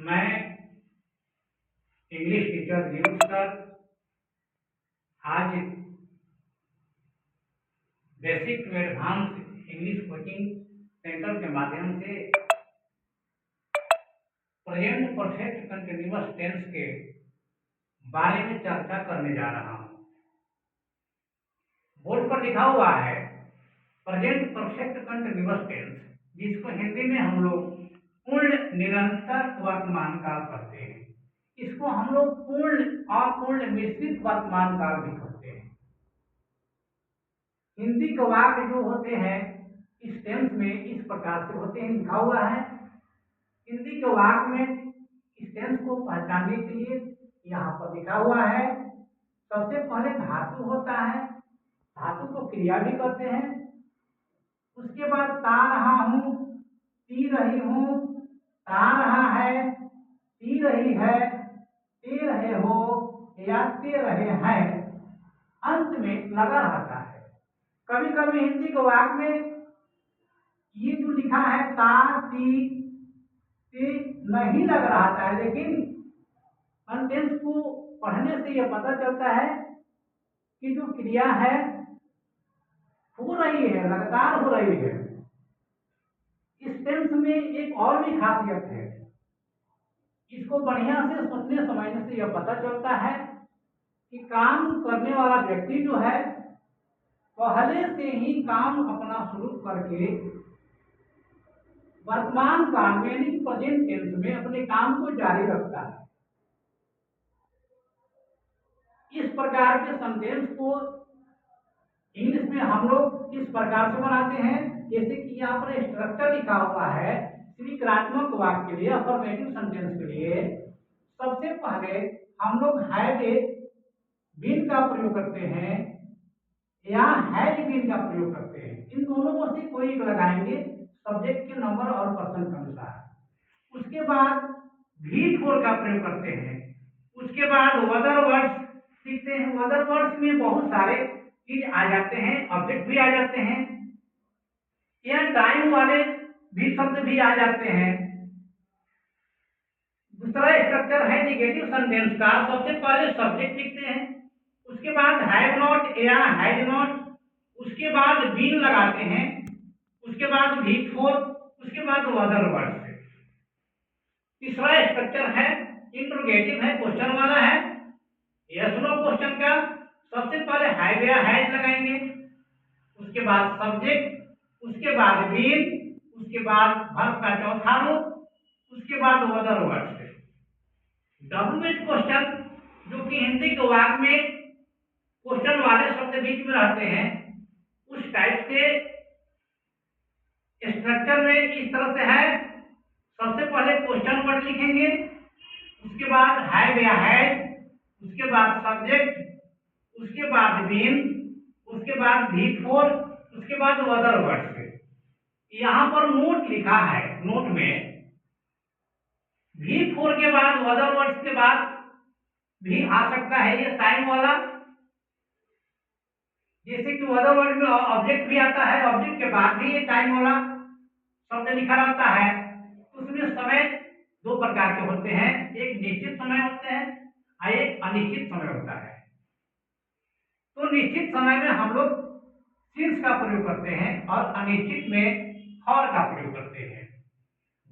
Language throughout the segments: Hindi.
मैं इंग्लिश टीचर जीवन सर आज basic to advance English coaching centre के माध्यम से प्रेजेंट परफेक्ट कंटिन्यूअस टेंस के बारे में चर्चा करने जा रहा हूं। बोर्ड पर लिखा हुआ है प्रेजेंट परफेक्ट कंटिन्यूअस टेंस, जिसको हिंदी में हम लोग पूर्ण निरंतर वर्तमान काल कहते हैं। इसको हम लोग पूर्ण अपूर्ण मिश्रित वर्तमान काल भी कहते हैं। हिंदी के वाक्य जो होते हैं इस टेंस में इस प्रकार से होते हैं, लिखा हुआ है। हिंदी के वाक्य में इस टेंस को पहचानने के लिए यहाँ पर लिखा हुआ है। सबसे पहले धातु होता है, धातु को क्रिया भी कहते हैं। उसके बाद ता रहा हूं, पी रही हूं, ता रहा है, पी रही है, पी रहे हो या पी रहे हैं, अंत में लगा रहता है। कभी कभी हिंदी के वाक्य में ये जो लिखा है ता ती नहीं लग रहा है, लेकिन टेंस को पढ़ने से यह पता चलता है कि जो क्रिया है हो रही है, लगातार हो रही है। इस टेंस में एक और भी खासियत है। इसको बढ़िया से सोचने समझने से यह पता चलता है कि काम करने वाला व्यक्ति जो है पहले से ही काम अपना शुरू करके वर्तमान काल में यानी प्रेजेंट टेंस में अपने काम को जारी रखता है। इस प्रकार के सेंटेंस को इंग्लिश में हम लोग इस प्रकार से बनाते हैं, जैसे कि यहाँ पर स्ट्रक्चर लिखा हुआ है स्वीकारात्मक वाक्य के लिए, अफर्मेटिव सेंटेंस के लिए। सबसे पहले हम लोग हैव बीन का प्रयोग करते हैं या हैज बीन का प्रयोग करते हैं। इन दोनों में से कोई एक लगाएंगे सब्जेक्ट के नंबर और पर्सन के अनुसार। उसके बाद भी फोर का प्रयोग करते हैं। उसके बाद अदर वर्ड्स सीखते हैं। अदर वर्ड्स में बहुत सारे चीज आ जाते हैं, ऑब्जेक्ट भी आ जाते हैं या टाइम वाले भी शब्द भी आ जाते हैं। दूसरा स्ट्रक्चर है निगेटिव सेंटेंस का। सबसे पहले सब्जेक्ट लिखते हैं, उसके बाद हैव नॉट या हैज नॉट, उसके बाद बीन लगाते हैं, उसके बाद भी फोर, उसके बाद अदर वर्ड्स। तीसरा स्ट्रक्चर है इंट्रोगेटिव है, क्वेश्चन वाला है, यस नो क्वेश्चन का। सबसे पहले हैव या हैज लगाएंगे, उसके बाद सब्जेक्ट, उसके बाद बीन, उसके बाद वर्ब का चौथा रूप, उसके बाद अदर वर्ड्स। डब्ल्यूएच क्वेश्चन, जो कि हिंदी के वाक्य में क्वेश्चन वाले शब्द बीच में रहते हैं, उस टाइप के स्ट्रक्चर में इस तरह से है। सबसे पहले क्वेश्चन वर्ड लिखेंगे, उसके बाद हैव या हैज, उसके बाद सब्जेक्ट, उसके बाद बीन, उसके बाद भी फोर, उसके बाद अदर वर्ड्स। यहाँ पर नोट लिखा है, नोट में भी फोर के बाद अदर वर्ड्स के बाद भी आ सकता है ये टाइम वाला। जैसे कि अदर वर्ड में ऑब्जेक्ट भी आता है, ऑब्जेक्ट के बाद भी ये टाइम वाला शब्द लिखा रहता है। उसमें समय दो प्रकार के होते हैं, एक निश्चित समय होते हैं और एक अनिश्चित समय होता है। तो निश्चित समय में हम लोग सिंस का प्रयोग करते हैं और अनिश्चित में फॉर का प्रयोग करते हैं।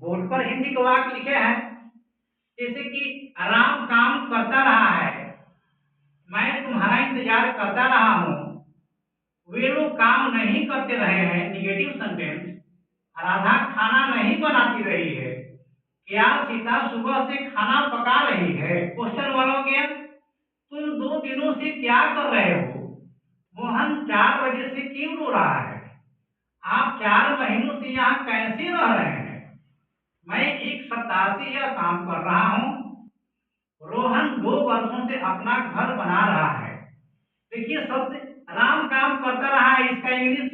बोर्ड पर हिंदी के वाक्य लिखे हैं, जैसे कि राम काम करता रहा है, मैं तुम्हारा इंतजार करता रहा हूं, वे लोग काम नहीं करते रहे हैं, निगेटिव सेंटेंस। राधा खाना नहीं बनाती रही है, क्या सीता सुबह से खाना पका रही है, क्वेश्चन वाला हो गया। तुम 2 दिनों से क्या कर रहे हो, मोहन 4 बजे से क्यों रो रहा है, आप 4 महीनों से यहाँ कैसे रह रहे हैं, मैं 1 सप्ताह से यह काम कर रहा हूँ, रोहन 2 वर्षों से अपना घर बना रहा है। देखिए सबसे राम काम करता रहा है, इसका इंग्लिश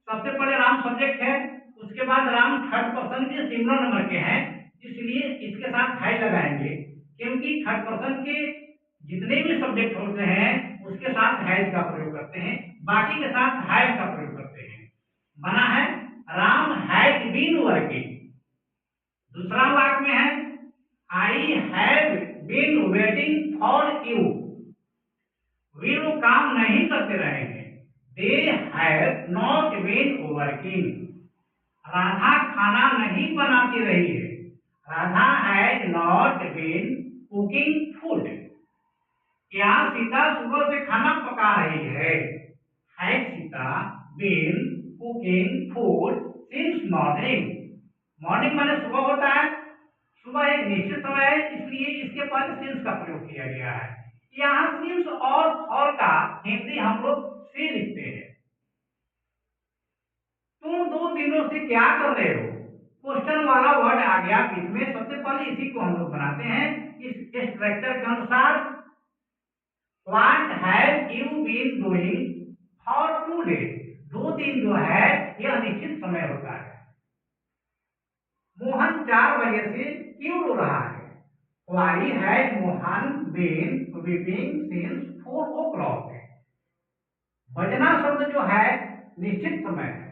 सबसे पहले राम सब्जेक्ट है, उसके बाद राम थर्ड पर्सन के सिंगुलर नंबर के हैं, इसलिए इसके साथ हैज लगाएंगे, क्योंकि थर्ड पर्सन के जितने भी सब्जेक्ट होते हैं उसके साथ हैज का प्रयोग करते हैं, बाकी के साथ हैव का प्रयोग करते हैं। बना है राम हैज बीन वर्किंग। दूसरा वाक्य में है I have been waiting for you. वे लोग काम नहीं करते रहे हैं। They have not been working. Radha खाना नहीं बनाती रही है। Radha has not been cooking food. यहाँ सीता सुबह से खाना पका रही है। Has Sita been cooking food since morning. Morning माने सुबह होता है। सुबह एक निश्चित समय है, इसलिए इसके पहले सिंस का प्रयोग किया गया है। यहाँ सिंस और फॉर का हिंदी हम लोग से लिखते हैं। तुम 2 दिनों से क्या कर रहे हो? क्वेश्चन वाला वर्ड आ गया बीच में। सबसे पहले इसी को हम लोग बनाते हैं इस स्ट्रक्चर के अनुसार। What have you been doing for 2 days? 2 दिन जो है यह अनिश्चित समय होता है। मोहन 4 बजे से क्यों रो रहा है? Why has Mohan been weeping since 4 o'clock? बजना शब्द जो है निश्चित समय है।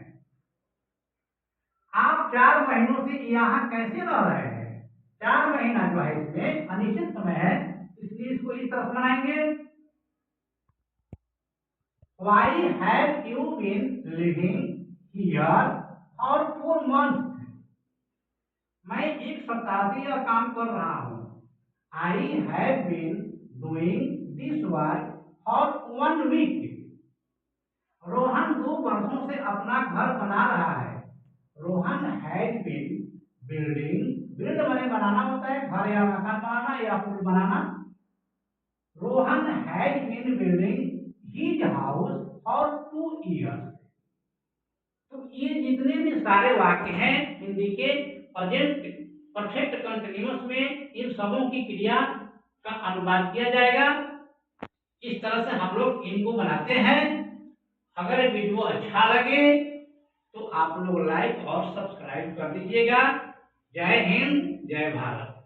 आप 4 महीनों से यहाँ कैसे रह रहे हैं? 4 महीना जो है इसमें अनिश्चित समय है, इसलिए इसको इस तरह बनाएंगे। Why have you been living here for 4 months? मैं 1 सप्ताह से यह काम कर रहा हूँ। I have been doing this work for 1 week. Rohan 2 वर्षों से अपना घर बना रहा है। Rohan has been building. Build माने बनाना होता है, घर या मकान बनाना या पुल बनाना। Rohan has been building his house for 2 years. तो ये जितने भी सारे वाक्य हैं हिंदी के प्रेजेंट परफेक्ट कंटिन्यूअस में, इन सबों की क्रिया का अनुवाद किया जाएगा। इस तरह से हम लोग इनको बनाते हैं। अगर वीडियो अच्छा लगे तो आप लोग लाइक और सब्सक्राइब कर दीजिएगा। जय हिंद, जय भारत।